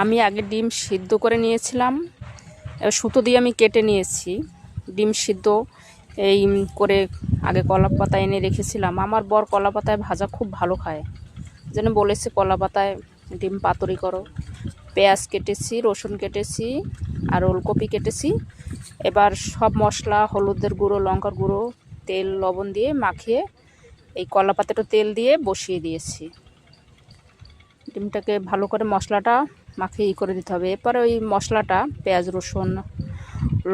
আমি আগে ডিম সিদ্ধ করে নিয়েছিলাম, এবার সুতো দিয়ে আমি কেটে নিয়েছি। ডিম সিদ্ধ এই করে আগে কলা পাতা এনে রেখেছিলাম। আমার বর কলা পাতায় ভাজা খুব ভালো খায়, যেন বলেছে কলা পাতায় ডিম পাতুরি করো। পেঁয়াজ কেটেছি, রসুন কেটেছি, আর ওলকপি কেটেছি। এবার সব মশলা, হলুদের গুঁড়ো, লঙ্কার গুঁড়ো, তেল, লবণ দিয়ে মাখিয়ে এই কলা পাতাটা তেল দিয়ে বসিয়ে দিয়েছি। ডিমটাকে ভালো করে মশলাটা মাখিয়ে করে দিতে হবে। এরপরে ওই মশলাটা পেঁয়াজ, রসুন,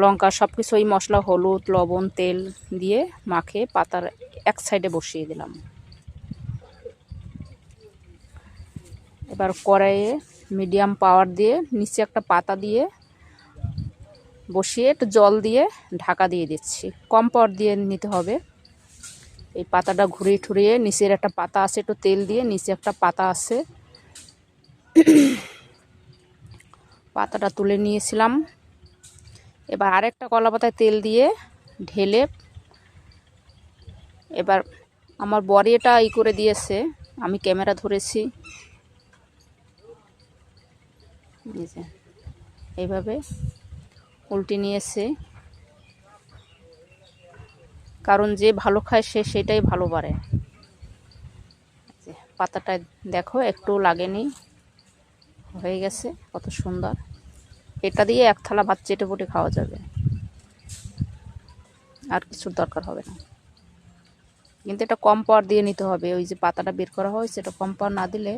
লঙ্কা সব কিছু, ওই মশলা, হলুদ, লবণ, তেল দিয়ে মাখিয়ে পাতার এক সাইডে বসিয়ে দিলাম। এবার কড়াইয়ে মিডিয়াম পাওয়ার দিয়ে নিচে একটা পাতা দিয়ে বসিয়ে একটু জল দিয়ে ঢাকা দিয়ে দিচ্ছি। কম পাওয়ার দিয়ে নিতে হবে। এই পাতাটা ঘুরিয়ে ঠুরিয়ে নিচের একটা পাতা আছে, একটু তেল দিয়ে নিচে একটা পাতা আছে, পাতাটা তুলে নিয়েছিলাম। এবার আরেকটা কলা পাতায় তেল দিয়ে ঢেলে, এবার আমার বড়ি এটা করে দিয়েছে, আমি ক্যামেরা ধরেছি। এইভাবে উল্টে নিয়েছে, কারণ যে ভালো খায় সে সেটাই ভালো পারে। পাতাটা দেখো একটু লাগেনি, হয়ে গেছে কত সুন্দর। এটা দিয়ে এক থালা ভাত চেটে পুটে খাওয়া যাবে, আর কিছুর দরকার হবে না। কিন্তু এটা কম পাওয়ার দিয়ে নিতে হবে। ওই যে পাতাটা বের করা হয় সেটা কম পাওয়ার না দিলে